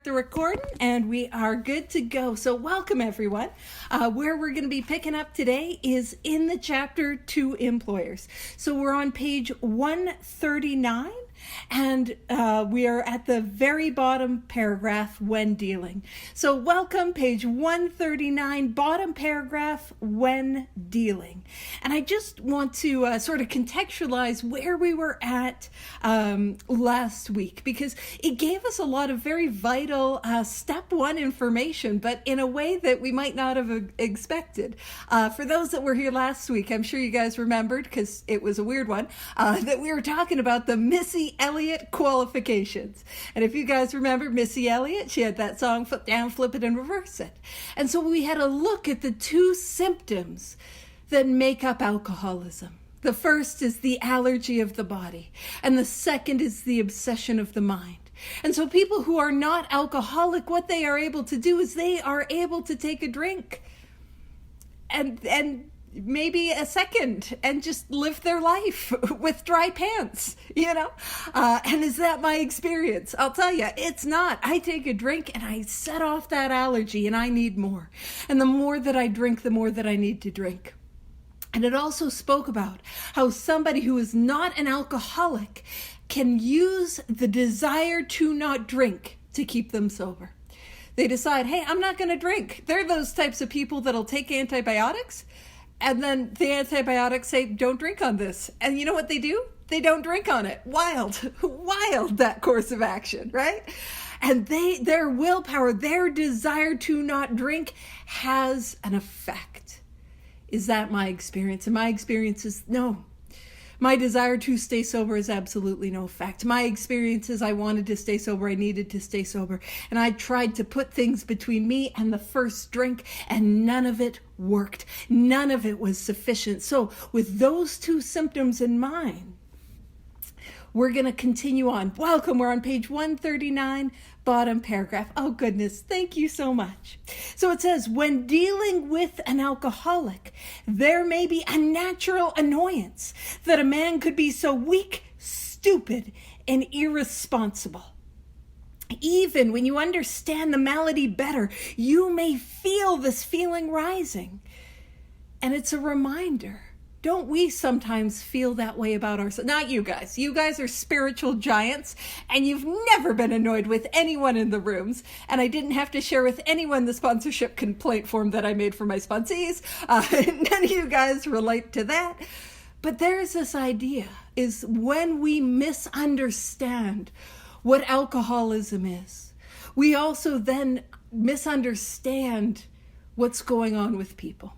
The recording, and we are good to go. So welcome everyone. Where we're going to be picking up today is in the chapter to employers. So we're on page 139, and we are at the very bottom paragraph, when dealing. So welcome, page 139, bottom paragraph, when dealing. And I just want to sort of contextualize where we were at last week, because it gave us a lot of very vital step one information, but in a way that we might not have expected. For those that were here last week, I'm sure you guys remembered, because it was a weird one, that we were talking about the Missy Elliott qualifications. And if you guys remember Missy Elliott, she had that song, Foot Down, Flip It and Reverse It. And so we had a look at the two symptoms that make up alcoholism. The first is the allergy of the body, and the second is the obsession of the mind. And so people who are not alcoholic, what they are able to do is they are able to take a drink and maybe a second and just live their life with dry pants, you know? And is that my experience? I'll tell you, it's not. I take a drink and I set off that allergy and I need more. And the more that I drink, the more that I need to drink. And it also spoke about how somebody who is not an alcoholic can use the desire to not drink to keep them sober. They decide, hey, I'm not going to drink. They're those types of people that'll take antibiotics, and then the antibiotics say, don't drink on this. And you know what they do? They don't drink on it. Wild, that course of action, right? And their willpower, their desire to not drink has an effect. Is that my experience? And my experience is no. My desire to stay sober is absolutely no effect. My experience is I wanted to stay sober. I needed to stay sober. And I tried to put things between me and the first drink, and none of it worked. None of it was sufficient. So with those two symptoms in mind, we're going to continue on. Welcome. We're on page 139, bottom paragraph. Oh, goodness. Thank you so much. So it says, when dealing with an alcoholic, there may be a natural annoyance that a man could be so weak, stupid, and irresponsible. Even when you understand the malady better, you may feel this feeling rising. And it's a reminder. Don't we sometimes feel that way about ourselves? Not you guys. You guys are spiritual giants, and you've never been annoyed with anyone in the rooms. And I didn't have to share with anyone the sponsorship complaint form that I made for my sponsees. None of you guys relate to that. But there's this idea, is when we misunderstand what alcoholism is, we also then misunderstand what's going on with people.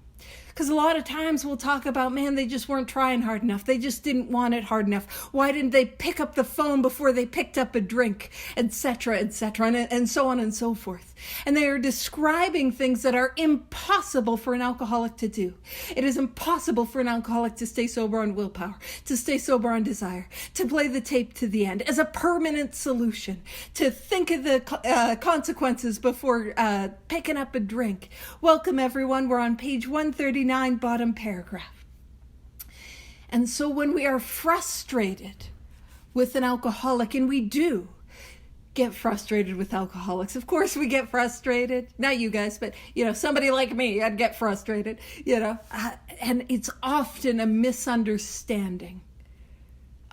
Because a lot of times we'll talk about, man, they just weren't trying hard enough. They just didn't want it hard enough. Why didn't they pick up the phone before they picked up a drink, etc., etc., and so on and so forth. And they are describing things that are impossible for an alcoholic to do. It is impossible for an alcoholic to stay sober on willpower, to stay sober on desire, to play the tape to the end as a permanent solution, to think of the consequences before picking up a drink. Welcome, everyone. We're on page 139, bottom paragraph. And so when we are frustrated with an alcoholic, and we do get frustrated with alcoholics. Of course we get frustrated. Not you guys, but, somebody like me, I'd get frustrated, and it's often a misunderstanding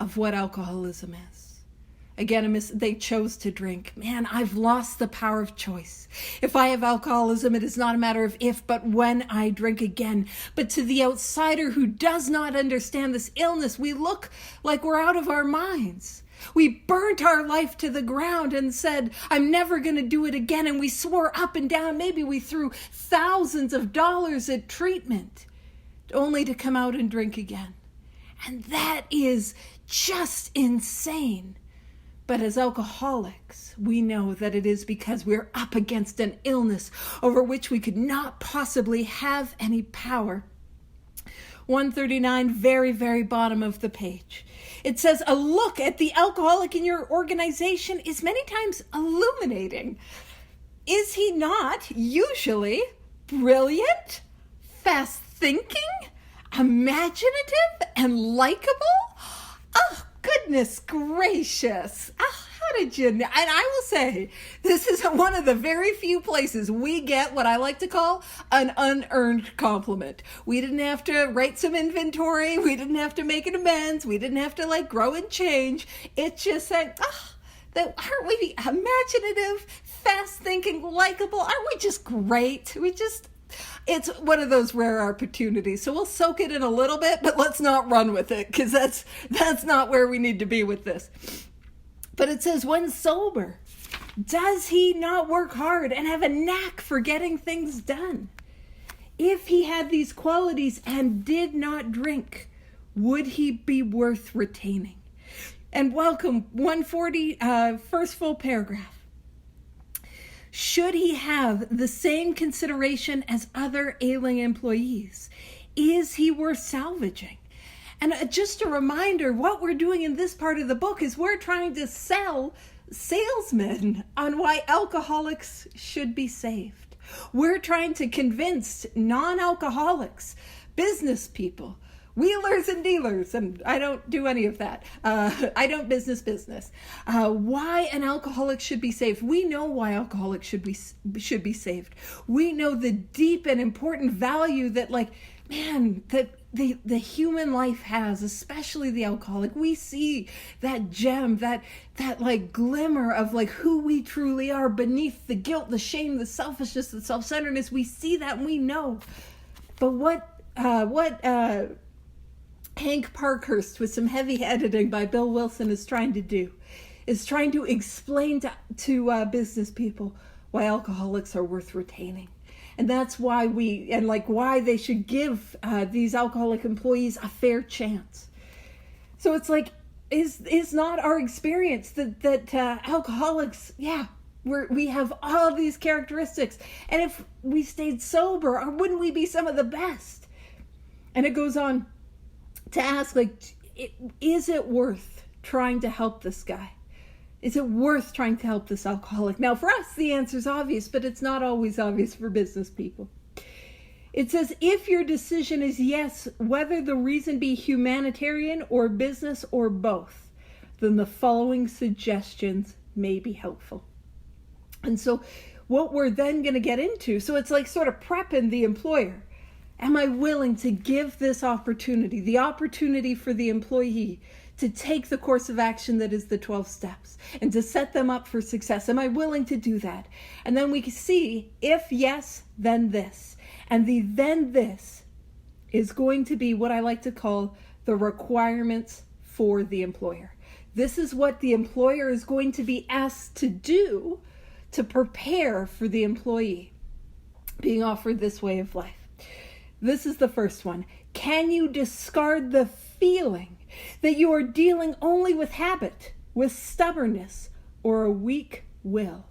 of what alcoholism is. Again, they chose to drink. Man, I've lost the power of choice. If I have alcoholism, it is not a matter of if, but when I drink again. But to the outsider who does not understand this illness, we look like we're out of our minds. We burnt our life to the ground and said, I'm never going to do it again. And we swore up and down. Maybe we threw thousands of dollars at treatment only to come out and drink again. And that is just insane. But as alcoholics, we know that it is because we're up against an illness over which we could not possibly have any power. 139, very, very bottom of the page. It says, a look at the alcoholic in your organization is many times illuminating. Is he not usually brilliant, fast thinking, imaginative, and likable? Oh, goodness gracious. Oh, how did you know? And I will say, this is one of the very few places we get what I like to call an unearned compliment. We didn't have to write some inventory. We didn't have to make an amends. We didn't have to like grow and change. It's just like, aren't we imaginative, fast-thinking, likable? Aren't we just great? It's one of those rare opportunities. So we'll soak it in a little bit, but let's not run with it, because that's not where we need to be with this. But it says, when sober, does he not work hard and have a knack for getting things done? If he had these qualities and did not drink, would he be worth retaining? And welcome, 140, first full paragraph. Should he have the same consideration as other ailing employees? Is he worth salvaging? And just a reminder, what we're doing in this part of the book is we're trying to sell salesmen on why alcoholics should be saved. We're trying to convince non-alcoholics, business people, wheelers and dealers, and I don't do any of that. I don't business. Why an alcoholic should be saved. We know why alcoholics should be saved. We know the deep and important value that, like, man, that the human life has, especially the alcoholic. We see that gem, that like glimmer of like who we truly are beneath the guilt, the shame, the selfishness, the self-centeredness. We see that and we know. But what Hank Parkhurst, with some heavy editing by Bill Wilson, is trying to do is trying to explain to business people why alcoholics are worth retaining. And that's why why they should give these alcoholic employees a fair chance. So it's like, is not our experience that alcoholics, we have all these characteristics. And if we stayed sober, or wouldn't we be some of the best? And it goes on to ask, like, is it worth trying to help this guy? Is it worth trying to help this alcoholic? Now, for us, the answer is obvious, but it's not always obvious for business people. It says, if your decision is yes, whether the reason be humanitarian or business or both, then the following suggestions may be helpful. And so what we're then going to get into, so it's like sort of prepping the employer. Am I willing to give this opportunity, the opportunity for the employee to take the course of action that is the 12 steps and to set them up for success? Am I willing to do that? And then we can see, if yes, then this. And the then this is going to be what I like to call the requirements for the employer. This is what the employer is going to be asked to do to prepare for the employee being offered this way of life. This is the first one. Can you discard the feeling that you are dealing only with habit, with stubbornness, or a weak will?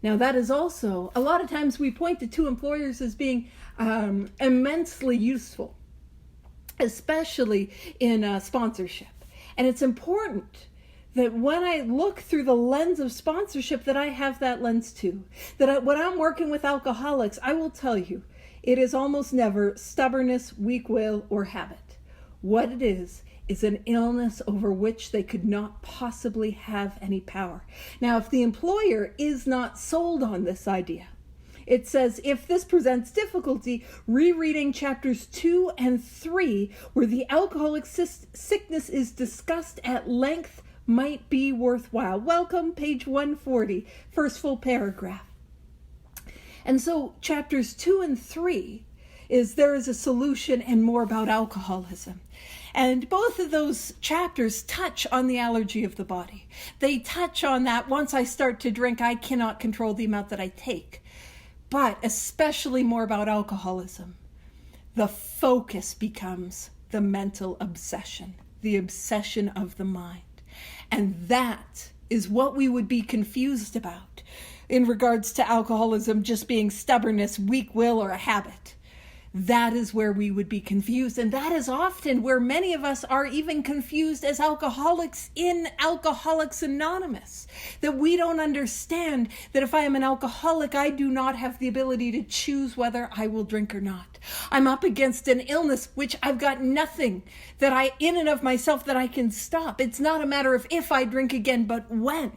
Now, that is also, a lot of times we point to two employers as being immensely useful, especially in sponsorship. And it's important that when I look through the lens of sponsorship, that I have that lens too. When I'm working with alcoholics, I will tell you, it is almost never stubbornness, weak will, or habit. What it is an illness over which they could not possibly have any power. Now, if the employer is not sold on this idea, it says, if this presents difficulty, rereading chapters 2 and 3, where the alcoholic sickness is discussed at length, might be worthwhile. Welcome, page 140, first full paragraph. And so chapters 2 and 3 there is a solution and more about alcoholism. And both of those chapters touch on the allergy of the body. They touch on that once I start to drink, I cannot control the amount that I take. But especially more about alcoholism. The focus becomes the mental obsession, the obsession of the mind. And that is what we would be confused about in regards to alcoholism just being stubbornness, weak will, or a habit. That is where we would be confused. And that is often where many of us are even confused as alcoholics in Alcoholics Anonymous. That we don't understand that if I am an alcoholic, I do not have the ability to choose whether I will drink or not. I'm up against an illness which I've got nothing that in and of myself that I can stop. It's not a matter of if I drink again, but when.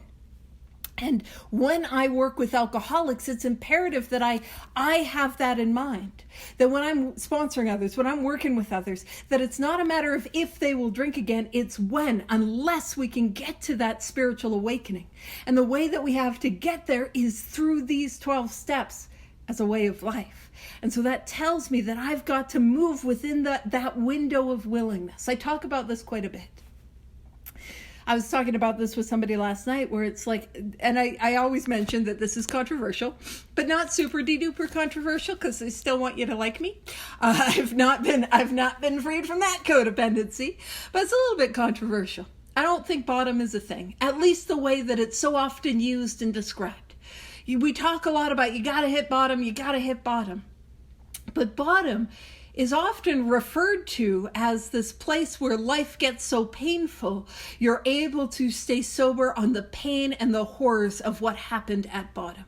And when I work with alcoholics, it's imperative that I have that in mind. That when I'm sponsoring others, when I'm working with others, that it's not a matter of if they will drink again, it's when, unless we can get to that spiritual awakening. And the way that we have to get there is through these 12 steps as a way of life. And so that tells me that I've got to move within that window of willingness. I talk about this quite a bit. I was talking about this with somebody last night where it's like, and I always mention that this is controversial, but not super de-duper controversial because I still want you to like me. I've not been freed from that codependency, but it's a little bit controversial. I don't think bottom is a thing, at least the way that it's so often used and described. We talk a lot about you got to hit bottom, you got to hit bottom. But bottom is often referred to as this place where life gets so painful, you're able to stay sober on the pain and the horrors of what happened at bottom.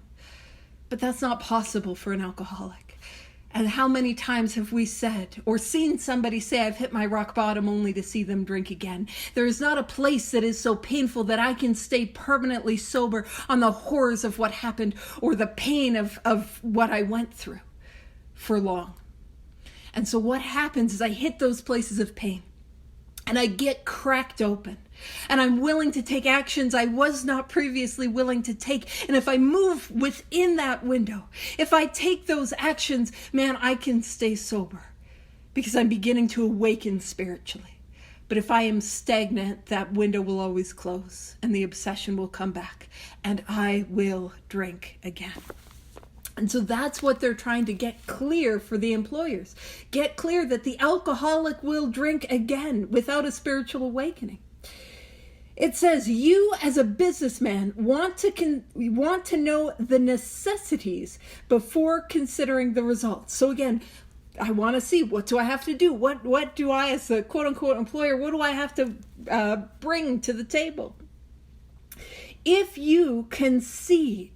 But that's not possible for an alcoholic. And how many times have we said or seen somebody say, I've hit my rock bottom only to see them drink again? There is not a place that is so painful that I can stay permanently sober on the horrors of what happened or the pain of what I went through for long. And so what happens is I hit those places of pain and I get cracked open and I'm willing to take actions I was not previously willing to take. And if I move within that window, if I take those actions, man, I can stay sober because I'm beginning to awaken spiritually. But if I am stagnant, that window will always close and the obsession will come back and I will drink again. And so that's what they're trying to get clear for the employers. Get clear that the alcoholic will drink again without a spiritual awakening. It says, you as a businessman want to know the necessities before considering the results. So again, I want to see, what do I have to do? What do I, as a quote-unquote employer, what do I have to bring to the table? If you concede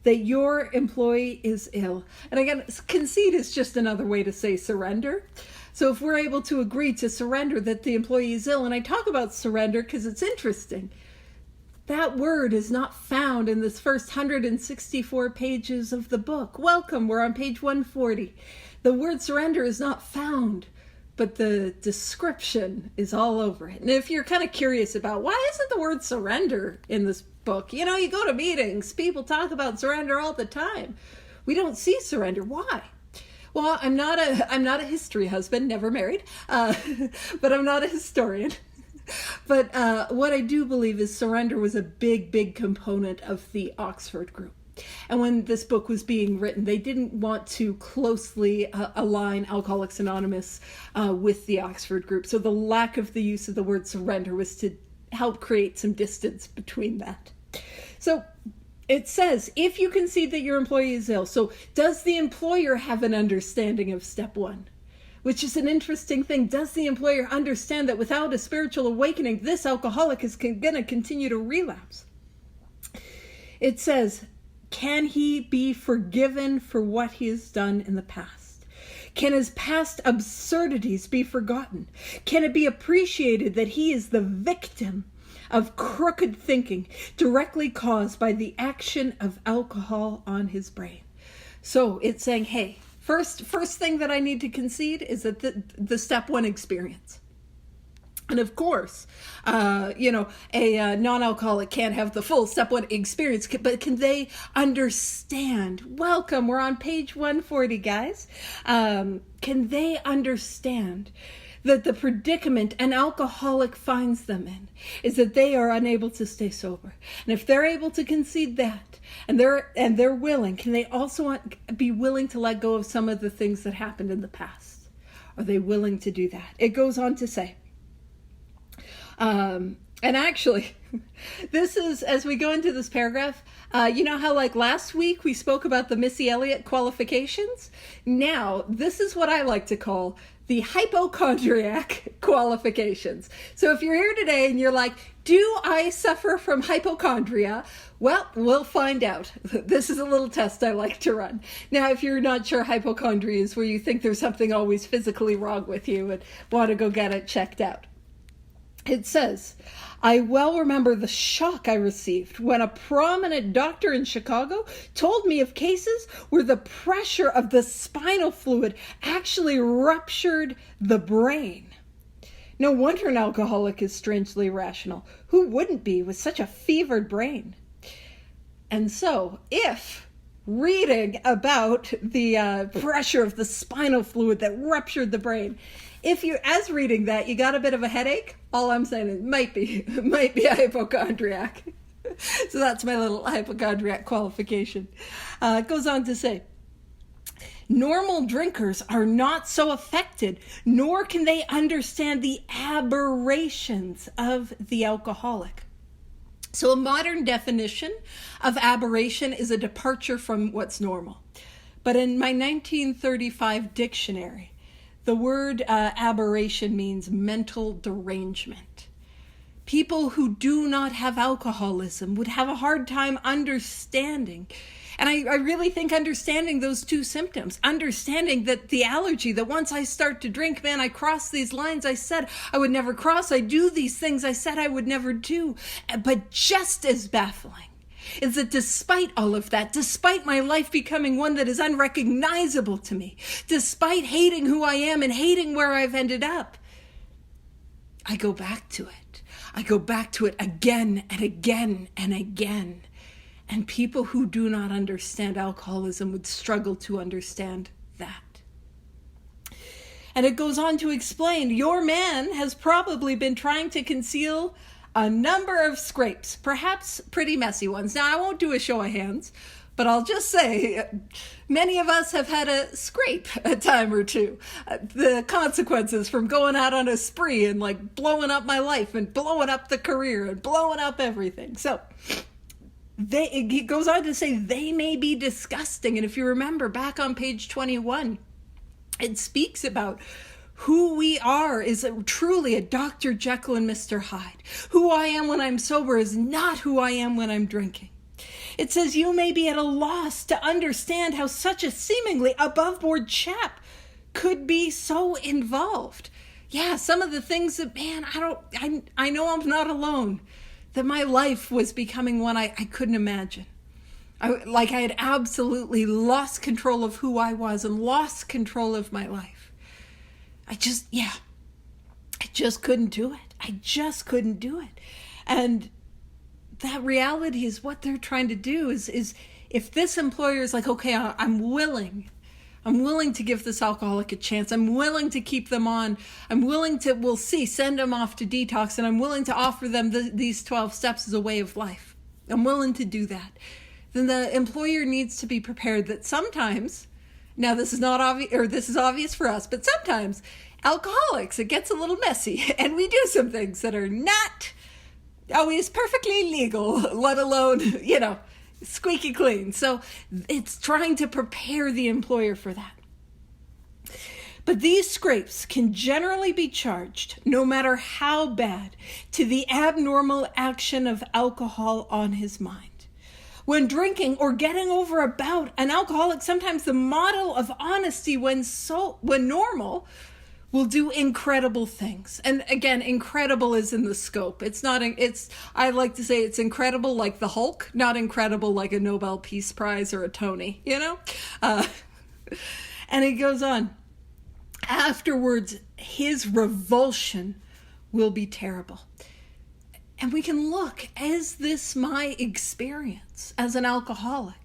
that your employee is ill. And again, concede is just another way to say surrender. So if we're able to agree to surrender that the employee is ill, and I talk about surrender because it's interesting, that word is not found in this first 164 pages of the book. Welcome, we're on page 140. The word surrender is not found, but the description is all over it. And if you're kind of curious about why isn't the word surrender in this book, you go to meetings, people talk about surrender all the time. We don't see surrender. Why? Well, I'm not a history husband, never married, but I'm not a historian. But what I do believe is surrender was a big component of the Oxford group. And when this book was being written, they didn't want to closely align Alcoholics Anonymous with the Oxford group. So the lack of the use of the word surrender was to help create some distance between that. So it says, if you concede that your employee is ill, so does the employer have an understanding of step one? Which is an interesting thing. Does the employer understand that without a spiritual awakening, this alcoholic is going to continue to relapse? It says, can he be forgiven for what he has done in the past? Can his past absurdities be forgotten? Can it be appreciated that he is the victim of crooked thinking directly caused by the action of alcohol on his brain? So it's saying, hey, first thing that I need to concede is that the step one experience. And of course, a non-alcoholic can't have the full step one experience, but can they understand? Welcome, we're on page 140, guys. Can they understand that the predicament an alcoholic finds them in is that they are unable to stay sober? And if they're able to concede that, and they're willing, can they also be willing to let go of some of the things that happened in the past? Are they willing to do that? It goes on to say, and actually, this is, as we go into this paragraph, you know how like last week we spoke about the Missy Elliott qualifications? Now, this is what I like to call the hypochondriac qualifications. So if you're here today and you're like, do I suffer from hypochondria? Well, we'll find out. This is a little test I like to run. Now, if you're not sure, hypochondria is where you think there's something always physically wrong with you and want to go get it checked out. It says, I well remember the shock I received when a prominent doctor in Chicago told me of cases where the pressure of the spinal fluid actually ruptured the brain. No wonder an alcoholic is strangely irrational. Who wouldn't be with such a fevered brain? And so, if reading about the pressure of the spinal fluid that ruptured the brain, if you, as reading that, you got a bit of a headache, all I'm saying is might be a hypochondriac. So that's my little hypochondriac qualification. It goes on to say, normal drinkers are not so affected, nor can they understand the aberrations of the alcoholic. So a modern definition of aberration is a departure from what's normal. But in my 1935 dictionary, the word aberration means mental derangement. People who do not have alcoholism would have a hard time understanding. And I really think understanding those two symptoms, understanding that the allergy, that once I start to drink, man, I cross these lines I said I would never cross. I do these things I said I would never do. But just as baffling is that despite all of that, despite my life becoming one that is unrecognizable to me, despite hating who I am and hating where I've ended up, I go back to it. I go back to it again and again and again. And people who do not understand alcoholism would struggle to understand that. And it goes on to explain, your man has probably been trying to conceal a number of scrapes, perhaps pretty messy ones. Now, I won't do a show of hands, but I'll just say many of us have had a scrape a time or two. The consequences from going out on a spree and like blowing up my life and blowing up the career and blowing up everything. So he goes on to say they may be disgusting. And if you remember back on page 21, it speaks about who we are is truly a Dr. Jekyll and Mr. Hyde. Who I am when I'm sober is not who I am when I'm drinking. It says you may be at a loss to understand how such a seemingly above-board chap could be so involved. Yeah, some of the things that, man, I know I'm not alone. That my life was becoming one I couldn't imagine. I had absolutely lost control of who I was and lost control of my life. I just couldn't do it. I just couldn't do it. And that reality is what they're trying to do is if this employer is like, okay, I'm willing to give this alcoholic a chance. I'm willing to keep them on. I'm willing to, send them off to detox, and I'm willing to offer them these 12 steps as a way of life. I'm willing to do that. Then the employer needs to be prepared that sometimes, now this is not obvious, or this is obvious for us, but sometimes alcoholics, it gets a little messy, and we do some things that are not always perfectly legal, let alone, squeaky clean. So it's trying to prepare the employer for that. But these scrapes can generally be charged, no matter how bad, to the abnormal action of alcohol on his mind. When drinking or getting over a bout, an alcoholic, sometimes the model of honesty when normal, will do incredible things. And again, incredible is in the scope. I like to say it's incredible like the Hulk, not incredible like a Nobel Peace Prize or a Tony, And he goes on. Afterwards, his revulsion will be terrible. And we can look, is this my experience as an alcoholic?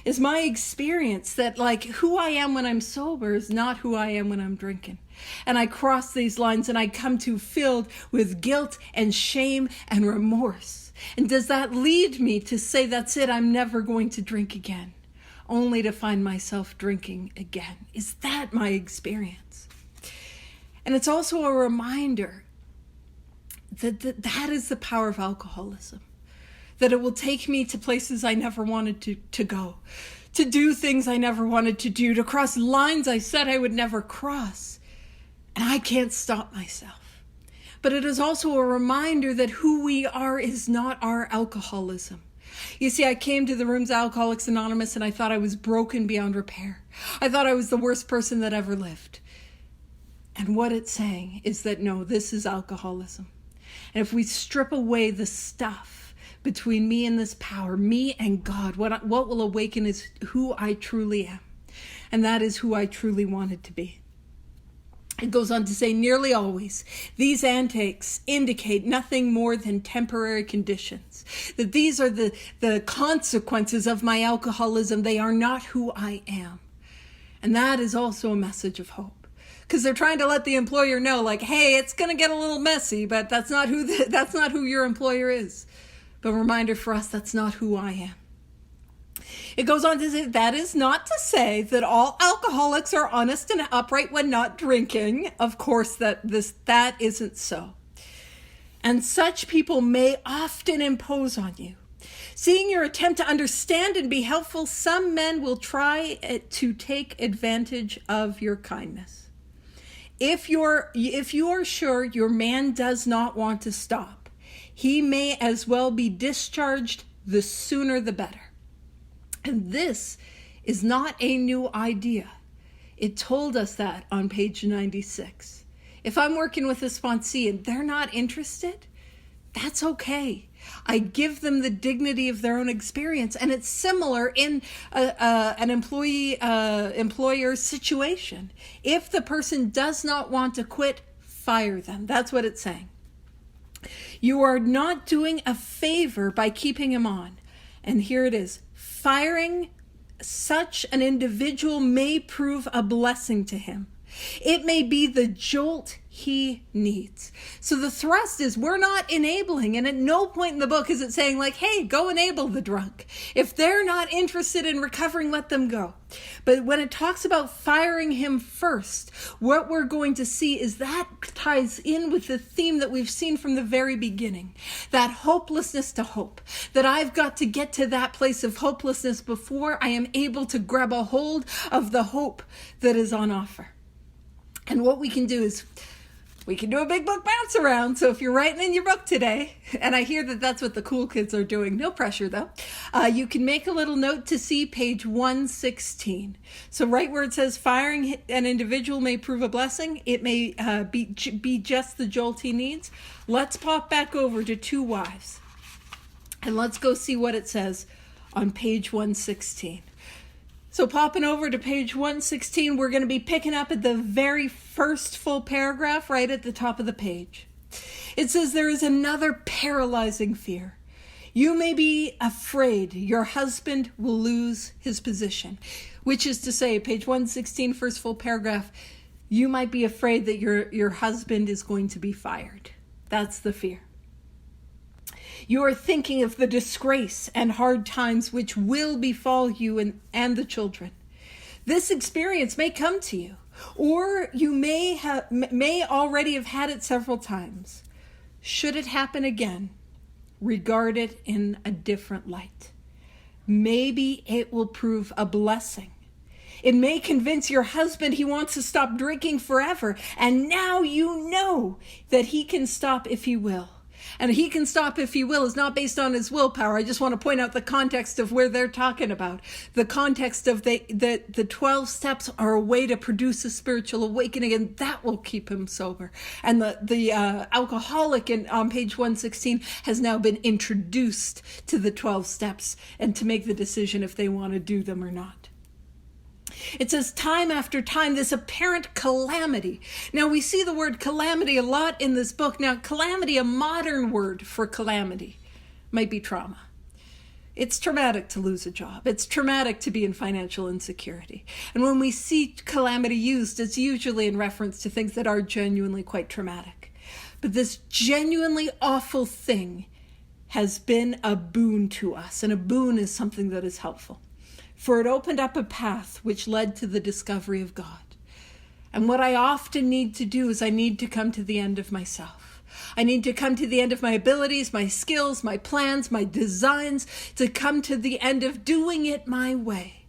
Is my experience that who I am when I'm sober is not who I am when I'm drinking? And I cross these lines and I come to filled with guilt and shame and remorse. And does that lead me to say, that's it, I'm never going to drink again, only to find myself drinking again? Is that my experience? And it's also a reminder that is the power of alcoholism. That it will take me to places I never wanted to go, to do things I never wanted to do, to cross lines I said I would never cross. And I can't stop myself. But it is also a reminder that who we are is not our alcoholism. You see, I came to the rooms of Alcoholics Anonymous and I thought I was broken beyond repair. I thought I was the worst person that ever lived. And what it's saying is that no, this is alcoholism. And if we strip away the stuff between me and this power, me and God, what will awaken is who I truly am. And that is who I truly wanted to be. It goes on to say, nearly always, these antics indicate nothing more than temporary conditions. That these are the consequences of my alcoholism. They are not who I am. And that is also a message of hope. Because they're trying to let the employer know, like, hey, it's going to get a little messy, but that's not who your employer is. But a reminder for us, that's not who I am. It goes on to say, that is not to say that all alcoholics are honest and upright when not drinking. Of course, that isn't so. And such people may often impose on you. Seeing your attempt to understand and be helpful, some men will try to take advantage of your kindness. If you are sure your man does not want to stop, he may as well be discharged, the sooner the better. And this is not a new idea. It told us that on page 96. If I'm working with a sponsee and they're not interested, that's okay. I give them the dignity of their own experience. And it's similar in an employer situation. If the person does not want to quit, fire them. That's what it's saying. You are not doing a favor by keeping him on. And here it is. Firing such an individual may prove a blessing to him. It may be the jolt he needs. So the thrust is we're not enabling, and at no point in the book is it saying like, hey, go enable the drunk. If they're not interested in recovering, let them go. But when it talks about firing him first, what we're going to see is that ties in with the theme that we've seen from the very beginning, that hopelessness to hope, that I've got to get to that place of hopelessness before I am able to grab a hold of the hope that is on offer. And what we can do is we can do a big book bounce around. So if you're writing in your book today, and I hear that that's what the cool kids are doing, no pressure though, you can make a little note to see page 116. So right where it says firing an individual may prove a blessing, it may be just the jolt he needs. Let's pop back over to Two Wives. And let's go see what it says on page 116. So popping over to page 116, we're going to be picking up at the very first full paragraph right at the top of the page. It says, there is another paralyzing fear. You may be afraid your husband will lose his position, which is to say, page 116, first full paragraph, you might be afraid that your husband is going to be fired. That's the fear. You are thinking of the disgrace and hard times which will befall you and the children. This experience may come to you, or you may already have had it several times. Should it happen again, regard it in a different light. Maybe it will prove a blessing. It may convince your husband he wants to stop drinking forever, and now you know that he can stop if he will. And he can stop if he will is not based on his willpower. I just want to point out the context of where they're talking about. The context of the 12 steps are a way to produce a spiritual awakening, and that will keep him sober. And the alcoholic on page 116 has now been introduced to the 12 steps and to make the decision if they want to do them or not. It says time after time, this apparent calamity. Now we see the word calamity a lot in this book. Now calamity, a modern word for calamity, might be trauma. It's traumatic to lose a job. It's traumatic to be in financial insecurity. And when we see calamity used, it's usually in reference to things that are genuinely quite traumatic. But this genuinely awful thing has been a boon to us, and a boon is something that is helpful. For it opened up a path which led to the discovery of God. And what I often need to do is I need to come to the end of myself. I need to come to the end of my abilities, my skills, my plans, my designs, to come to the end of doing it my way.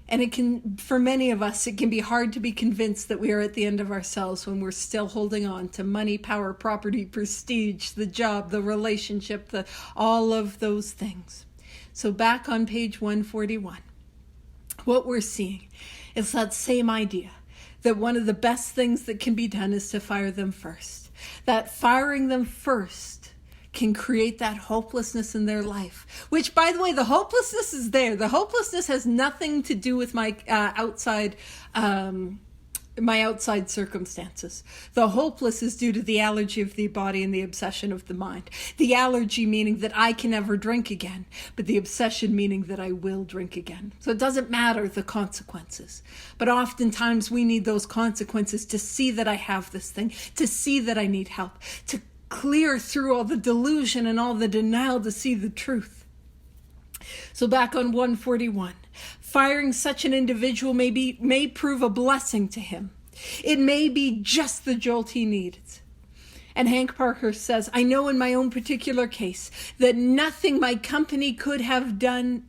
And it can, for many of us, it can be hard to be convinced that we are at the end of ourselves when we're still holding on to money, power, property, prestige, the job, the relationship, all of those things. So back on page 141. What we're seeing is that same idea, that one of the best things that can be done is to fire them first. That firing them first can create that hopelessness in their life, which, by the way, the hopelessness is there. The hopelessness has nothing to do with my outside circumstances. The hopeless is due to the allergy of the body and the obsession of the mind. The allergy meaning that I can never drink again, but the obsession meaning that I will drink again. So it doesn't matter the consequences. But oftentimes we need those consequences to see that I have this thing, to see that I need help, to clear through all the delusion and all the denial to see the truth. So back on 141, firing such an individual may prove a blessing to him. It may be just the jolt he needs. And Hank Parker says, I know in my own particular case that nothing my company could have done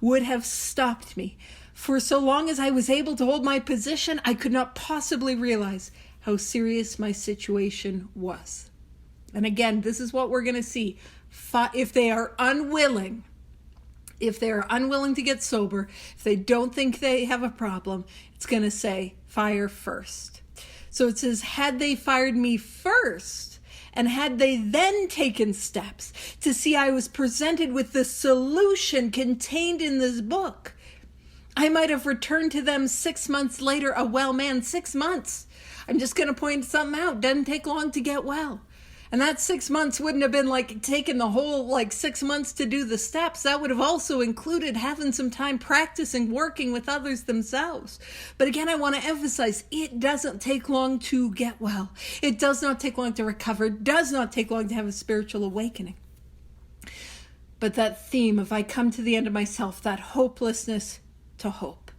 would have stopped me. For so long as I was able to hold my position, I could not possibly realize how serious my situation was. And again, this is what we're going to see. If they are unwilling to get sober, if they don't think they have a problem, it's going to say fire first. So it says, had they fired me first, and had they then taken steps to see I was presented with the solution contained in this book, I might have returned to them 6 months later a well man. 6 months. I'm just going to point something out. Doesn't take long to get well. And that 6 months wouldn't have been like taking the whole 6 months to do the steps. That would have also included having some time practicing working with others themselves. But again, I want to emphasize, it doesn't take long to get well. It does not take long to recover. It does not take long to have a spiritual awakening. But that theme of I come to the end of myself, that hopelessness to hope.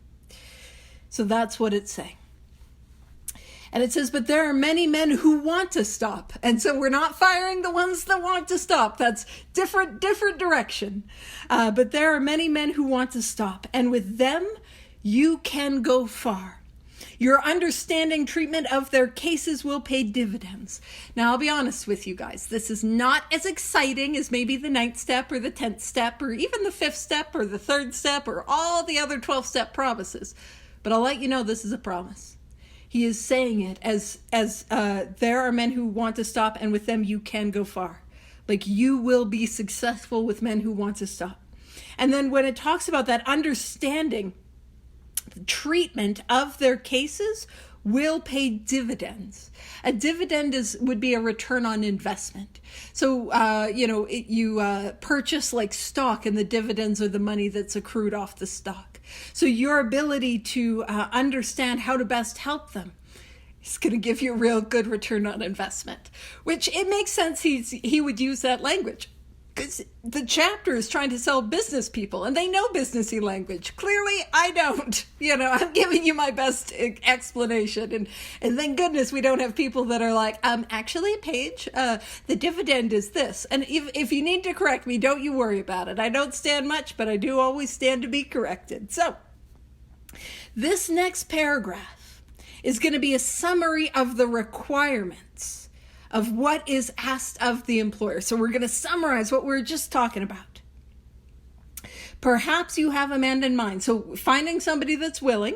So that's what it's saying. And it says, but there are many men who want to stop. And so we're not firing the ones that want to stop. That's different direction. But there are many men who want to stop. And with them, you can go far. Your understanding treatment of their cases will pay dividends. Now, I'll be honest with you guys. This is not as exciting as maybe the 9th step or the 10th step or even the 5th step or the 3rd step or all the other 12-step promises. But I'll let you know this is a promise. He is saying it as there are men who want to stop, and with them you can go far. Like, you will be successful with men who want to stop. And then when it talks about that understanding, the treatment of their cases will pay dividends. A dividend would be a return on investment. So, you purchase like stock, and the dividends are the money that's accrued off the stock. So your ability to understand how to best help them is going to give you a real good return on investment, which it makes sense he would use that language. Because the chapter is trying to sell business people, and they know businessy language. Clearly, I don't. I'm giving you my best explanation. And thank goodness we don't have people that are like, actually, Paige, the dividend is this. And if you need to correct me, don't you worry about it. I don't stand much, but I do always stand to be corrected. So, this next paragraph is going to be a summary of the requirements of what is asked of the employer. So we're going to summarize what we were just talking about. Perhaps you have a man in mind. So finding somebody that's willing,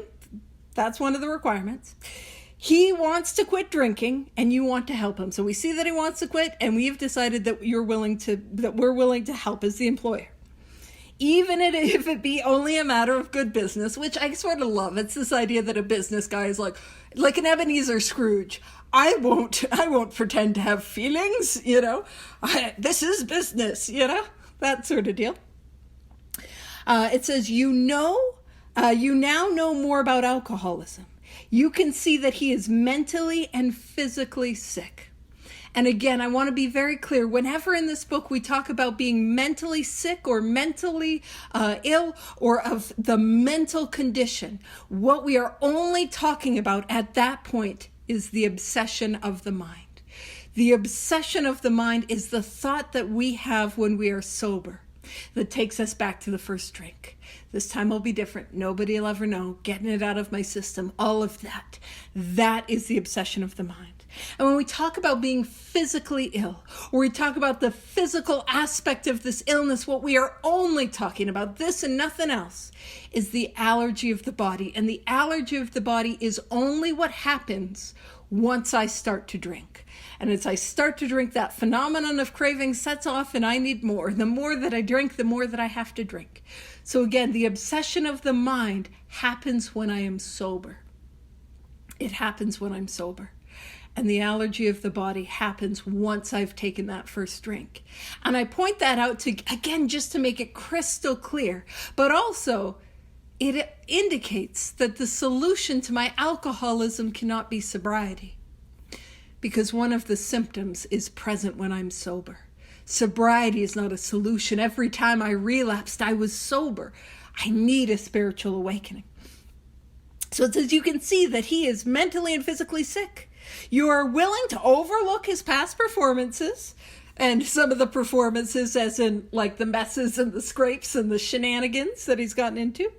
that's one of the requirements. He wants to quit drinking and you want to help him. So we see that he wants to quit, and we've decided that we're willing to help as the employer. Even if it be only a matter of good business, which I sort of love. It's this idea that a business guy is like an Ebenezer Scrooge. I won't pretend to have feelings, this is business, that sort of deal. It says, you now know more about alcoholism. You can see that he is mentally and physically sick. And again, I want to be very clear. Whenever in this book we talk about being mentally sick or mentally ill or of the mental condition, what we are only talking about at that point is the obsession of the mind. The obsession of the mind is the thought that we have when we are sober that takes us back to the first drink. This time will be different. Nobody will ever know. Getting it out of my system. All of that. That is the obsession of the mind. And when we talk about being physically ill, or we talk about the physical aspect of this illness, what we are only talking about, this and nothing else, is the allergy of the body. And the allergy of the body is only what happens once I start to drink. And as I start to drink, that phenomenon of craving sets off and I need more. The more that I drink, the more that I have to drink. So again, the obsession of the mind happens when I am sober. It happens when I'm sober. And the allergy of the body happens once I've taken that first drink. And I point that out to, again, just to make it crystal clear, but also it indicates that the solution to my alcoholism cannot be sobriety, because one of the symptoms is present when I'm sober. Sobriety is not a solution. Every time I relapsed, I was sober. I need a spiritual awakening. So it says you can see that he is mentally and physically sick. You are willing to overlook his past performances, and some of the performances as in like the messes and the scrapes and the shenanigans that he's gotten into.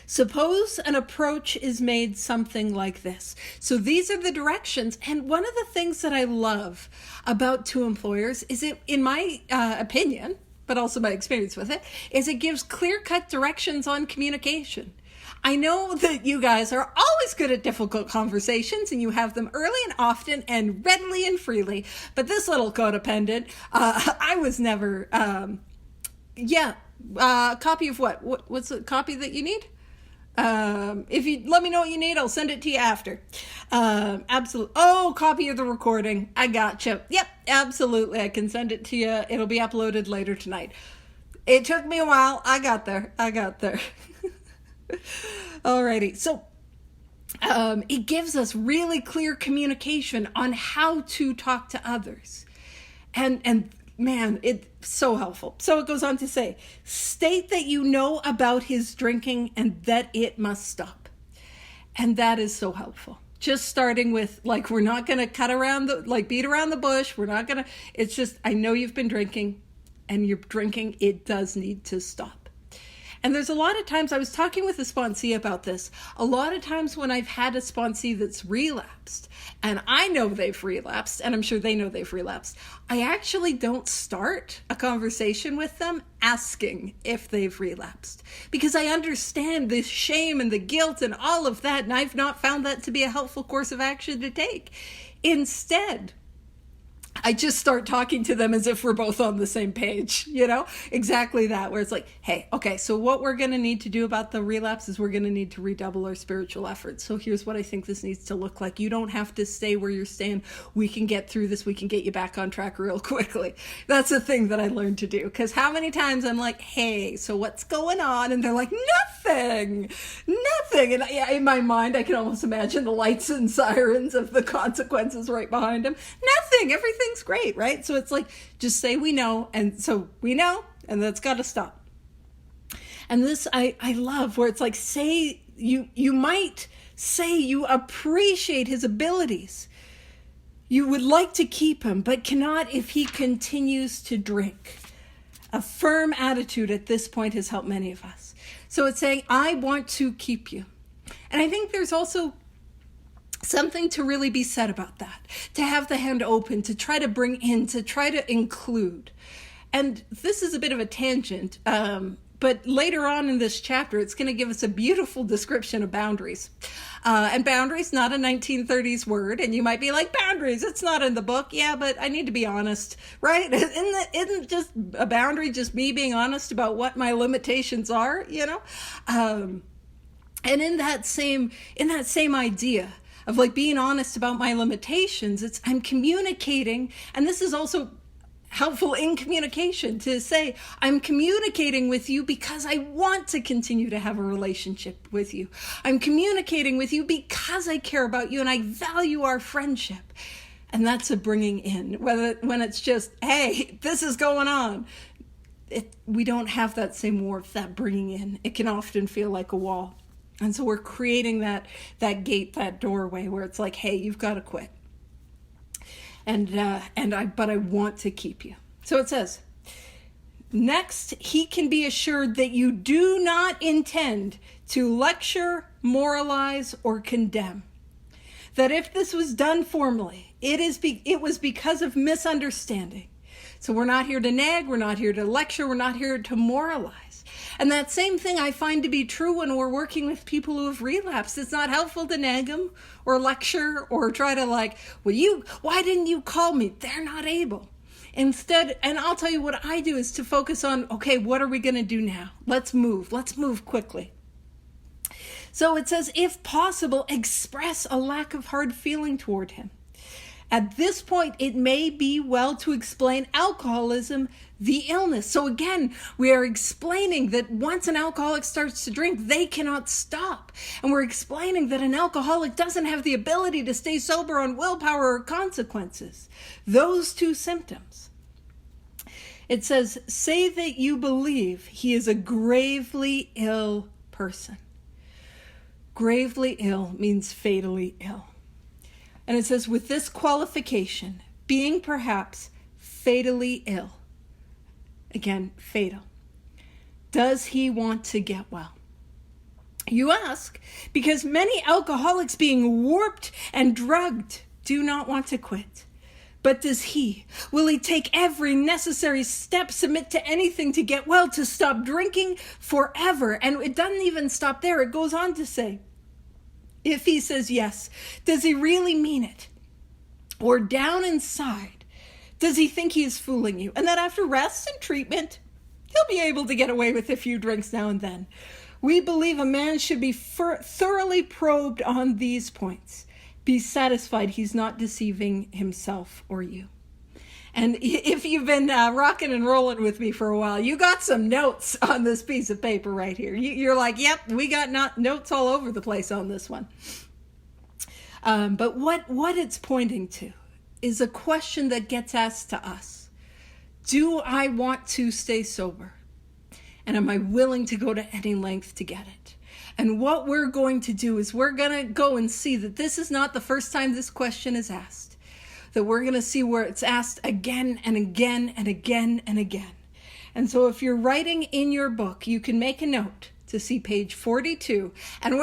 Suppose an approach is made something like this. So these are the directions. And one of the things that I love about Two Employers is it, in my opinion, but also my experience with it, is it gives clear-cut directions on communication. I know that you guys are always good at difficult conversations and you have them early and often and readily and freely. But this little codependent, I was never, copy of what? What's the copy that you need? If you let me know what you need, I'll send it to you after. Absolutely. Oh, copy of the recording. I gotcha. Yep, absolutely. I can send it to you. It'll be uploaded later tonight. It took me a while. I got there. Alrighty, so it gives us really clear communication on how to talk to others. And man, it's so helpful. So it goes on to say, state that you know about his drinking and that it must stop. And that is so helpful. Just starting with, like, we're not going to beat around the bush. We're not going to, it's just, I know you've been drinking and you're drinking. It does need to stop. And there's a lot of times, I was talking with a sponsee about this, a lot of times when I've had a sponsee that's relapsed, and I know they've relapsed, and I'm sure they know they've relapsed, I actually don't start a conversation with them asking if they've relapsed, because I understand the shame and the guilt and all of that, and I've not found that to be a helpful course of action to take. Instead, I just start talking to them as if we're both on the same page, exactly that, where it's like, hey, okay, so what we're going to need to do about the relapse is we're going to need to redouble our spiritual efforts. So here's what I think this needs to look like. You don't have to stay where you're staying. We can get through this. We can get you back on track real quickly. That's a thing that I learned to do, because how many times I'm like, hey, so what's going on? And they're like, nothing. And in my mind, I can almost imagine the lights and sirens of the consequences right behind them. Nothing. Everything's great, right? So it's like, just say we know, and so we know, and that's got to stop. And this I love, where it's like, say you might say you appreciate his abilities. You would like to keep him, but cannot if he continues to drink. A firm attitude at this point has helped many of us. So it's saying, I want to keep you. And I think there's also something to really be said about that, to have the hand open, to try to bring in, to try to include. And this is a bit of a tangent, but later on in this chapter, it's going to give us a beautiful description of boundaries. And boundaries, not a 1930s word. And you might be like, boundaries, it's not in the book. Yeah, but I need to be honest, right? Isn't just a boundary just me being honest about what my limitations are, And in that same idea of like being honest about my limitations, I'm communicating, and this is also helpful in communication, to say, I'm communicating with you because I want to continue to have a relationship with you. I'm communicating with you because I care about you and I value our friendship. And that's a bringing in, when it's just, hey, this is going on. We don't have that same warmth, that bringing in. It can often feel like a wall. And so we're creating that gate, that doorway where it's like, hey, you've got to quit. But I want to keep you. So it says, next, he can be assured that you do not intend to lecture, moralize, or condemn. that if this was done formally, it was because of misunderstanding. So we're not here to nag, we're not here to lecture, we're not here to moralize. And that same thing I find to be true when we're working with people who have relapsed. It's not helpful to nag them or lecture or try to why didn't you call me? They're not able. Instead, and I'll tell you what I do is to focus on, okay, what are we going to do now? Let's move quickly. So it says, if possible, express a lack of hard feeling toward him. At this point, it may be well to explain alcoholism, the illness. So again, we are explaining that once an alcoholic starts to drink, they cannot stop. And we're explaining that an alcoholic doesn't have the ability to stay sober on willpower or consequences. Those two symptoms. It says, say that you believe he is a gravely ill person. Gravely ill means fatally ill. And it says, with this qualification, being perhaps fatally ill, again, fatal, does he want to get well? You ask, because many alcoholics being warped and drugged do not want to quit. But does he? Will he take every necessary step, submit to anything to get well, to stop drinking forever? And it doesn't even stop there. It goes on to say, if he says yes, does he really mean it? Or down inside, does he think he is fooling you? And that after rest and treatment, he'll be able to get away with a few drinks now and then. We believe a man should be thoroughly probed on these points. Be satisfied he's not deceiving himself or you. And if you've been rocking and rolling with me for a while, you got some notes on this piece of paper right here. You're like, yep, we got notes all over the place on this one. But what it's pointing to is a question that gets asked to us. Do I want to stay sober? And am I willing to go to any length to get it? And what we're going to do is we're going to go and see that this is not the first time this question is asked. That we're going to see where it's asked again and again and again and again. And so if you're writing in your book, you can make a note to see page 42. And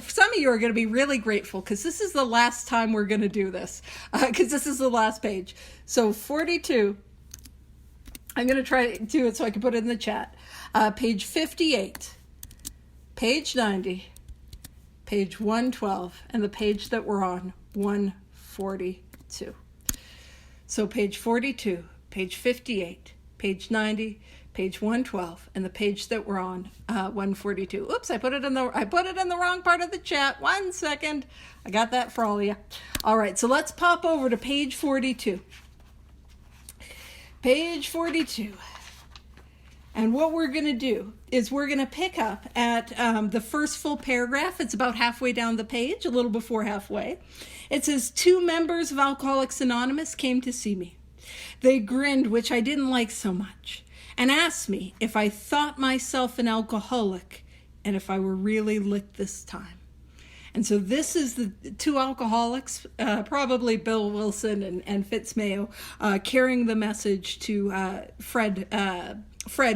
some of you are going to be really grateful because this is the last time we're going to do this, because this is the last page. So 42, I'm going to try to do it so I can put it in the chat. Page 58, page 90, page 112, and the page that we're on, 142. So page 42, page 58, page 90, page 112, and the page that we're on, 142. Oops, I put it in the wrong part of the chat. 1 second. I got that for all of you. All right, so let's pop over to page 42. Page 42. And what we're going to do is we're going to pick up at the first full paragraph. It's about halfway down the page, a little before halfway. It says, 2 members of Alcoholics Anonymous came to see me. They grinned, which I didn't like so much, and asked me if I thought myself an alcoholic and if I were really licked this time. And so this is the 2 alcoholics, probably Bill Wilson and Fitz Mayo, carrying the message to Fred,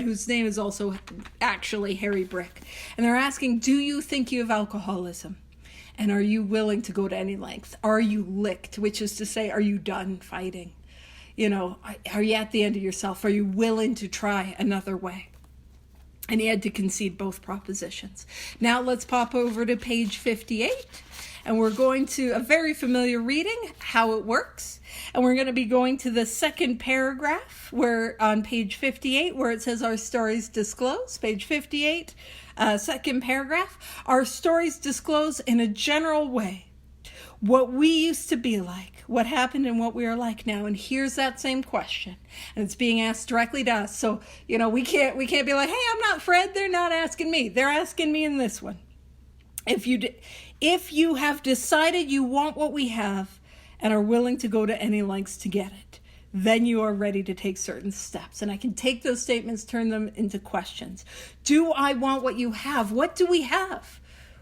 whose name is also actually Harry Brick. And they're asking, do you think you have alcoholism? And are you willing to go to any length? Are you licked? Which is to say, are you done fighting? You know, are you at the end of yourself? Are you willing to try another way? And he had to concede both propositions. Now let's pop over to page 58. And we're going to a very familiar reading, how it works. And we're going to be going to the second paragraph where on page 58, where it says our stories disclose. Page 58, second paragraph. Our stories disclose in a general way what we used to be like, what happened and what we are like now. And here's that same question. And it's being asked directly to us. So, you know, we can't be like, hey, I'm not Fred. They're not asking me. They're asking me in this one. If you have decided you want what we have and are willing to go to any lengths to get it, then you are ready to take certain steps. And I can take those statements, turn them into questions. Do I want what you have? What do we have?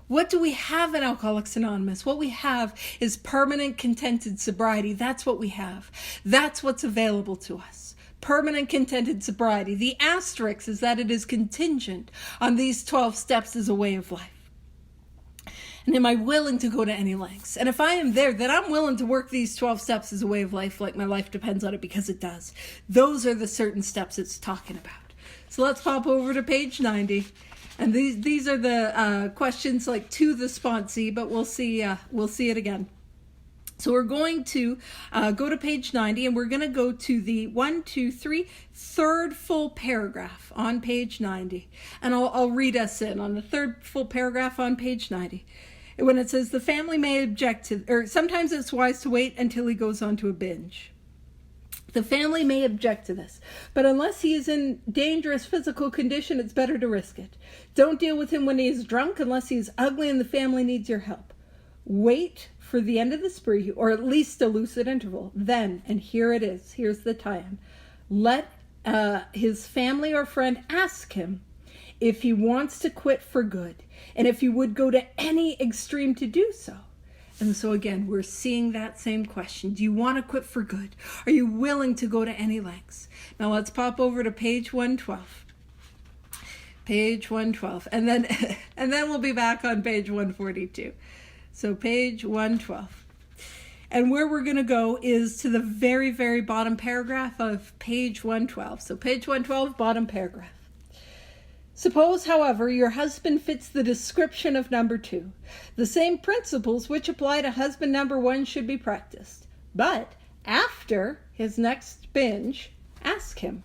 What do we have in Alcoholics Anonymous? What we have is permanent contented sobriety. That's what we have. That's what's available to us. Permanent contented sobriety. The asterisk is that it is contingent on these 12 steps as a way of life. And am I willing to go to any lengths? And if I am there, then I'm willing to work these 12 steps as a way of life, like my life depends on it, because it does. Those are the certain steps it's talking about. So let's pop over to page 90. And these are the questions like to the sponsee, but we'll see it again. So we're going to go to page 90, and we're going to go to the 1, 2, 3, third full paragraph on page 90. And I'll read us in on the third full paragraph on page 90. When it says, the family may object to, or sometimes it's wise to wait until he goes on to a binge. The family may object to this, but unless he is in dangerous physical condition, it's better to risk it. Don't deal with him when he is drunk unless he is ugly and the family needs your help. Wait for the end of the spree, or at least a lucid interval. Then, and here it is, here's the tie-in, let his family or friend ask him if he wants to quit for good, and if he would go to any extreme to do so. And so again, we're seeing that same question. Do you want to quit for good? Are you willing to go to any lengths? Now let's pop over to page 112. Page 112. And then we'll be back on page 142. So page 112. And where we're going to go is to the very, very bottom paragraph of page 112. So page 112, bottom paragraph. Suppose, however, your husband fits the description of number 2. The same principles which apply to husband number 1 should be practiced. But after his next binge, ask him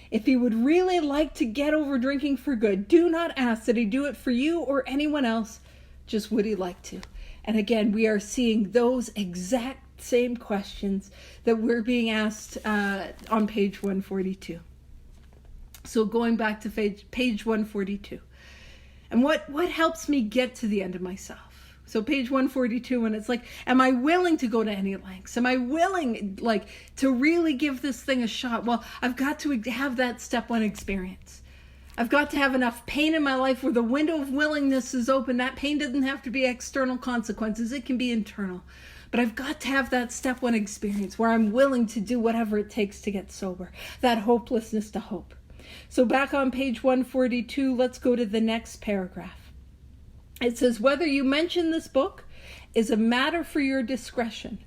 if he would really like to get over drinking for good. Do not ask that he do it for you or anyone else. Just would he like to? And again, we are seeing those exact same questions that we're being asked on page 142. So going back to page 142. And what helps me get to the end of myself? So page 142, and it's like, am I willing to go to any lengths? Am I willing, to really give this thing a shot? Well, I've got to have that step 1 experience. I've got to have enough pain in my life where the window of willingness is open. That pain doesn't have to be external consequences. It can be internal. But I've got to have that step 1 experience where I'm willing to do whatever it takes to get sober. That hopelessness to hope. So back on page 142, let's go to the next paragraph. It says, whether you mention this book is a matter for your discretion.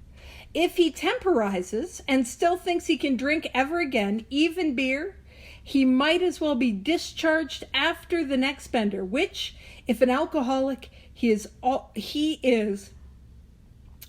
If he temporizes and still thinks he can drink ever again, even beer, he might as well be discharged after the next bender, which, if an alcoholic, he is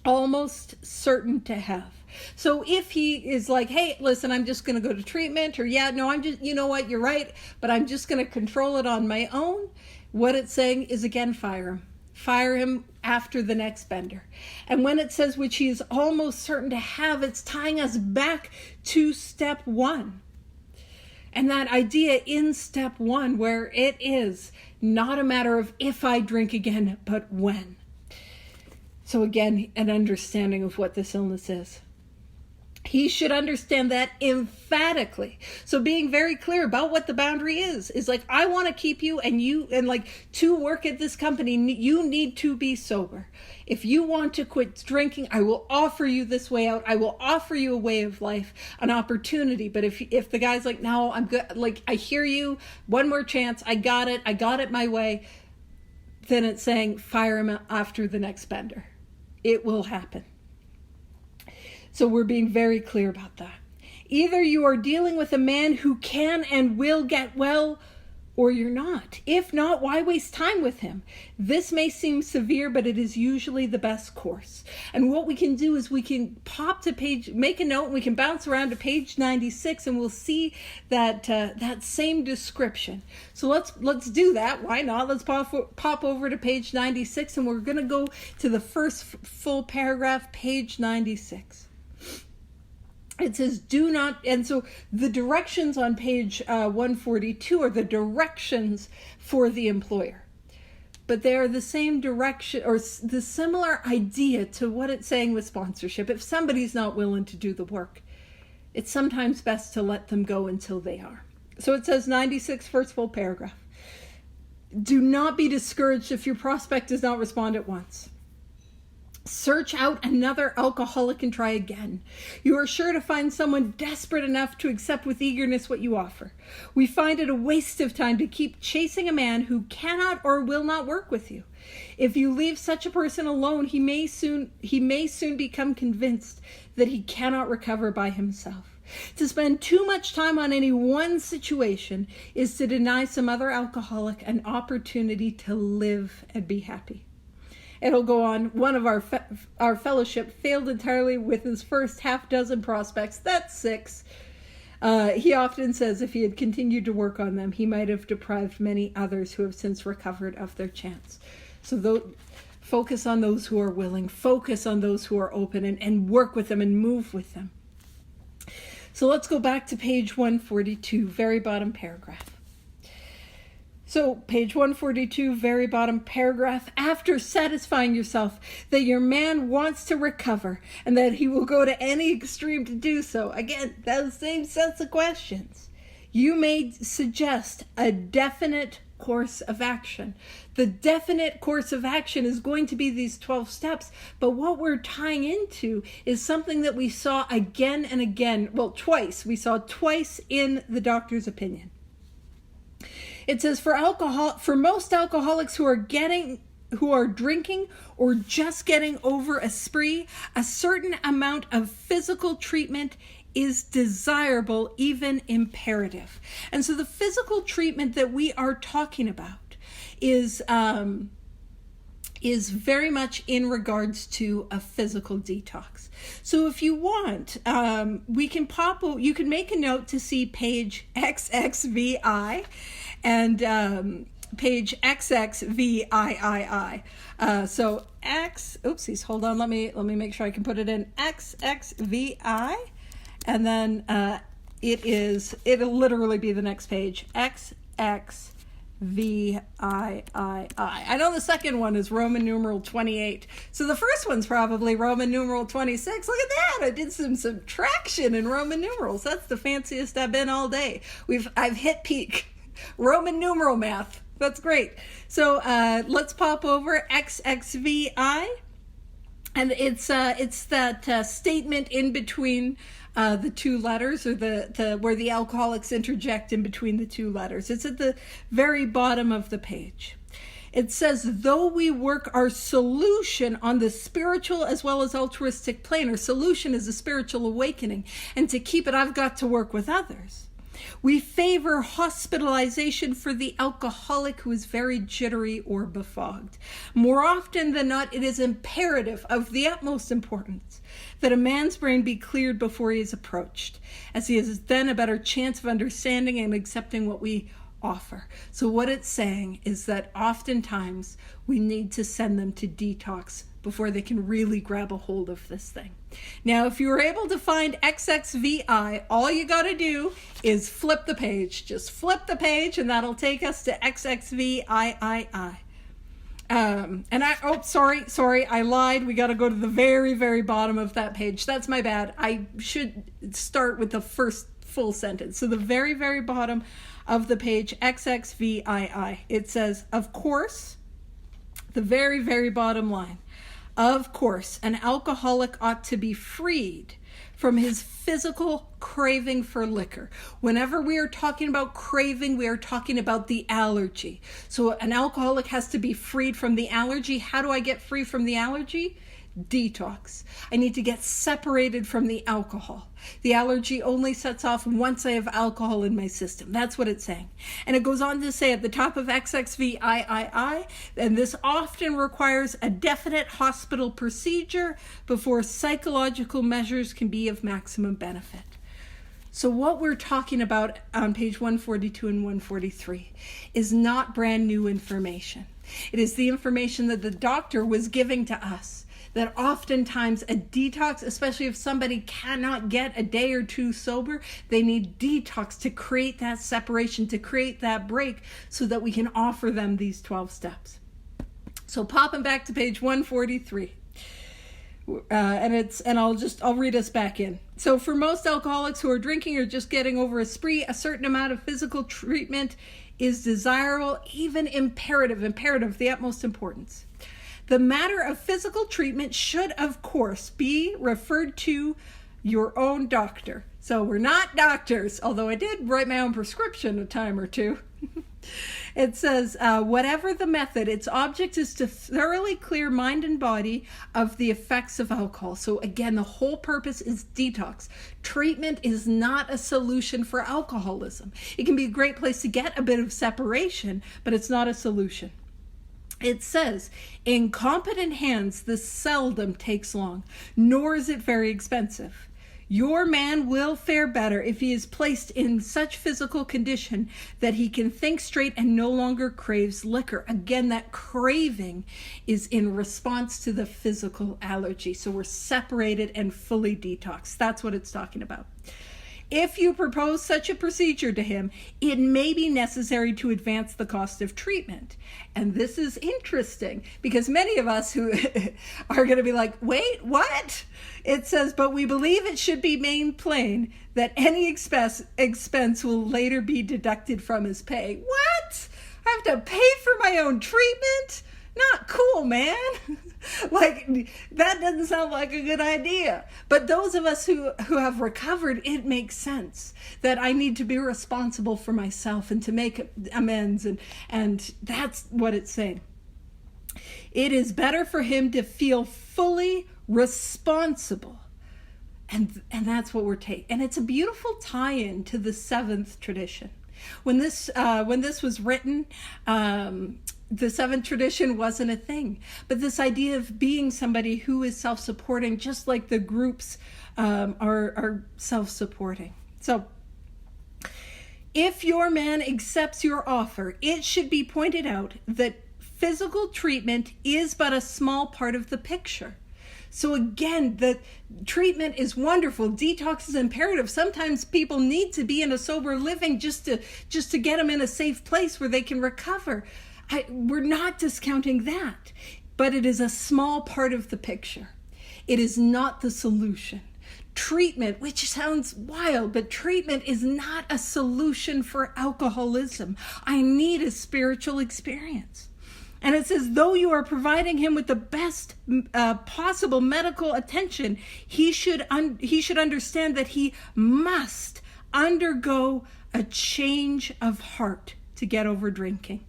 almost certain to have. So if he is like, hey, listen, I'm just going to go to treatment, or I'm just, you know what, you're right, but I'm just going to control it on my own. What it's saying is, again, fire him. Fire him after the next bender. And when it says, which he is almost certain to have, it's tying us back to step 1. And that idea in step 1, where it is not a matter of if I drink again, but when. So again, an understanding of what this illness is. He should understand that emphatically. So being very clear about what the boundary is like, I want to keep you, and to work at this company, you need to be sober. If you want to quit drinking, I will offer you this way out. I will offer you a way of life, an opportunity. But if the guy's like, no, I'm good, I hear you, one more chance, I got it my way, then it's saying fire him after the next bender. It will happen. So we're being very clear about that. Either you are dealing with a man who can and will get well, or you're not. If not, why waste time with him? This may seem severe, but it is usually the best course. And what we can do is we can pop to page, make a note, and we can bounce around to page 96, and we'll see that that same description. So let's do that. Why not? Let's pop over to page 96, and we're going to go to the first full paragraph, page 96. It says, do not, and so the directions on page 142 are the directions for the employer. But they are the same direction, or the similar idea to what it's saying with sponsorship. If somebody's not willing to do the work, it's sometimes best to let them go until they are. So it says 96, first full paragraph. Do not be discouraged if your prospect does not respond at once. Search out another alcoholic and try again. You are sure to find someone desperate enough to accept with eagerness what you offer. We find it a waste of time to keep chasing a man who cannot or will not work with you. If you leave such a person alone, he may soon become convinced that he cannot recover by himself. To spend too much time on any one situation is to deny some other alcoholic an opportunity to live and be happy. It'll go on. One of our fellowship failed entirely with his first half dozen prospects. That's 6. He often says if he had continued to work on them, he might have deprived many others who have since recovered of their chance. So focus on those who are willing. Focus on those who are open and work with them and move with them. So let's go back to page 142, very bottom paragraph. So page 142, very bottom paragraph, after satisfying yourself that your man wants to recover and that he will go to any extreme to do so. Again, those same sets of questions. You may suggest a definite course of action. The definite course of action is going to be these 12 steps, but what we're tying into is something that we saw again and again, twice. We saw twice in the doctor's opinion. It says for most alcoholics who are drinking or just getting over a spree, a certain amount of physical treatment is desirable, even imperative. And so the physical treatment that we are talking about is very much in regards to a physical detox. So if you want, you can make a note to see page XXVI and page XXVIII. Hold on, let me make sure I can put it in XXVI, and then it'll literally be the next page, XXVIII. I know the second one is Roman numeral 28. So the first one's probably Roman numeral 26. Look at that. I did some subtraction in Roman numerals. That's the fanciest I've been all day. I've hit peak. Roman numeral math. That's great. So let's pop over XXVI. And it's that statement in between the two letters, or where the alcoholics interject in between the two letters. It's at the very bottom of the page. It says, though we work our solution on the spiritual as well as altruistic plane, our solution is a spiritual awakening, and to keep it, I've got to work with others. We favor hospitalization for the alcoholic who is very jittery or befogged. More often than not, it is imperative, of the utmost importance, that a man's brain be cleared before he is approached, as he has then a better chance of understanding and accepting what we offer. So what it's saying is that oftentimes we need to send them to detox before they can really grab a hold of this thing. Now, if you were able to find XXVI, all you got to do is flip the page. Just flip the page, and that'll take us to XXVIII. Sorry, I lied. We got to go to the very, very bottom of that page. That's my bad. I should start with the first full sentence. So the very, very bottom of the page, XXVII, it says, of course, the very, very bottom line, of course, an alcoholic ought to be freed from his physical craving for liquor. Whenever we are talking about craving, we are talking about the allergy. So an alcoholic has to be freed from the allergy. How do I get free from the allergy? Detox. I need to get separated from the alcohol. The allergy only sets off once I have alcohol in my system. That's what it's saying. And it goes on to say at the top of XXVIII, and this often requires a definite hospital procedure before psychological measures can be of maximum benefit. So what we're talking about on page 142 and 143 is not brand new information. It is the information that the doctor was giving to us, that oftentimes a detox, especially if somebody cannot get a day or two sober, they need detox to create that separation, to create that break, so that we can offer them these 12 steps. So popping back to page 143. I'll read us back in. So for most alcoholics who are drinking or just getting over a spree, a certain amount of physical treatment is desirable, even imperative, the utmost importance. The matter of physical treatment should, of course, be referred to your own doctor. So we're not doctors, although I did write my own prescription a time or two. It says, whatever the method, its object is to thoroughly clear mind and body of the effects of alcohol. So again, the whole purpose is detox. Treatment is not a solution for alcoholism. It can be a great place to get a bit of separation, but it's not a solution. It says, in competent hands, this seldom takes long, nor is it very expensive. Your man will fare better if he is placed in such physical condition that he can think straight and no longer craves liquor. Again, that craving is in response to the physical allergy. So we're separated and fully detoxed. That's what it's talking about. If you propose such a procedure to him, it may be necessary to advance the cost of treatment. And this is interesting because many of us who are going to be like, wait, what? It says, but we believe it should be made plain that any expense will later be deducted from his pay. What? I have to pay for my own treatment? Not cool, man. Like, that doesn't sound like a good idea. But those of us who have recovered, it makes sense that I need to be responsible for myself and to make amends. And that's what it's saying. It is better for him to feel fully responsible. And that's what we're taking. And it's a beautiful tie-in to the seventh tradition. When this was written, the seventh tradition wasn't a thing, but this idea of being somebody who is self-supporting, just like the groups are self-supporting. So if your man accepts your offer, it should be pointed out that physical treatment is but a small part of the picture. So again, the treatment is wonderful. Detox is imperative. Sometimes people need to be in a sober living just to get them in a safe place where they can recover. We're not discounting that, but it is a small part of the picture. It is not the solution. Treatment, which sounds wild, but treatment is not a solution for alcoholism. I need a spiritual experience. And it says, though you are providing him with the best possible medical attention, he should understand that he must undergo a change of heart to get over drinking.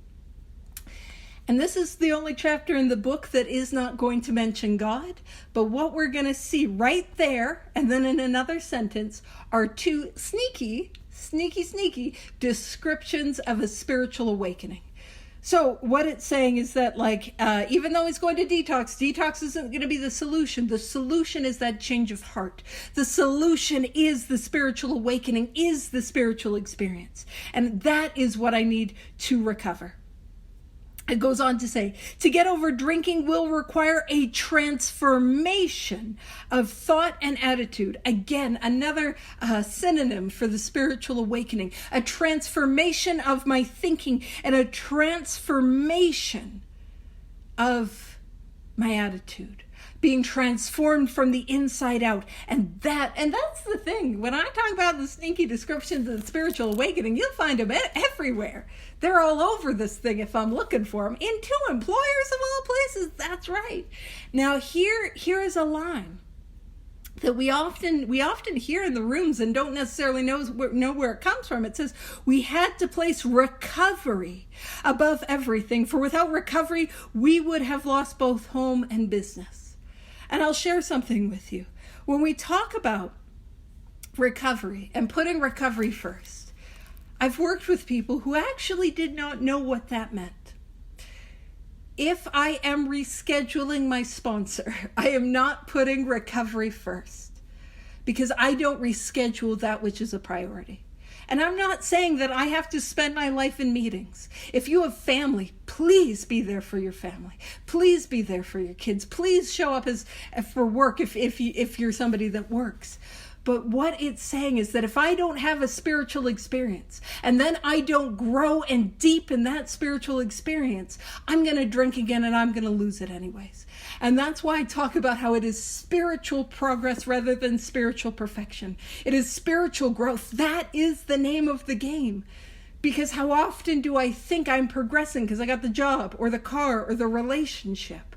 And this is the only chapter in the book that is not going to mention God. But what we're going to see right there, and then in another sentence, are two sneaky descriptions of a spiritual awakening. So what it's saying is that, even though he's going to detox isn't going to be the solution. The solution is that change of heart. The solution is the spiritual awakening, is the spiritual experience. And that is what I need to recover. It goes on to say, to get over drinking will require a transformation of thought and attitude. Again, another synonym for the spiritual awakening. A transformation of my thinking and a transformation of my attitude. Being transformed from the inside out. And that's the thing. When I talk about the sneaky descriptions of the spiritual awakening, you'll find them everywhere. They're all over this thing if I'm looking for them. In two employers of all places, that's right. Now here is a line that we often hear in the rooms and don't necessarily know where it comes from. It says, we had to place recovery above everything, for without recovery, we would have lost both home and business. And I'll share something with you. When we talk about recovery and putting recovery first, I've worked with people who actually did not know what that meant. If I am rescheduling my sponsor, I am not putting recovery first because I don't reschedule that which is a priority. And I'm not saying that I have to spend my life in meetings. If you have family, please be there for your family. Please be there for your kids. Please show up for work if you're somebody that works. But what it's saying is that if I don't have a spiritual experience and then I don't grow and deepen that spiritual experience, I'm going to drink again and I'm going to lose it anyways. And that's why I talk about how it is spiritual progress rather than spiritual perfection. It is spiritual growth. That is the name of the game. Because how often do I think I'm progressing because I got the job or the car or the relationship?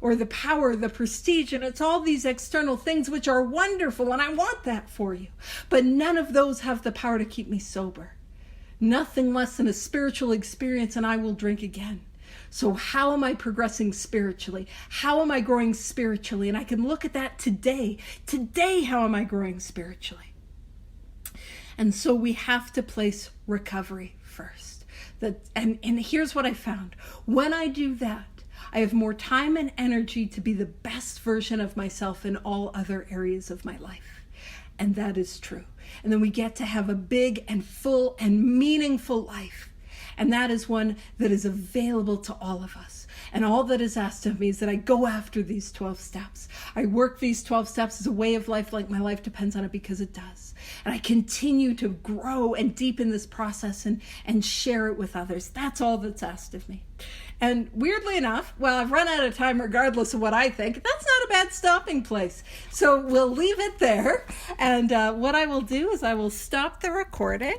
or the power, the prestige, and it's all these external things which are wonderful, and I want that for you. But none of those have the power to keep me sober. Nothing less than a spiritual experience, and I will drink again. So how am I progressing spiritually? How am I growing spiritually? And I can look at that today. Today, how am I growing spiritually? And so we have to place recovery first. And here's what I found. When I do that, I have more time and energy to be the best version of myself in all other areas of my life. And that is true. And then we get to have a big and full and meaningful life. And that is one that is available to all of us. And all that is asked of me is that I go after these 12 steps. I work these 12 steps as a way of life, like my life depends on it, because it does. And I continue to grow and deepen this process and share it with others. That's all that's asked of me. And weirdly enough, well, I've run out of time regardless of what I think. That's not a bad stopping place. So we'll leave it there. And what I will do is I will stop the recording.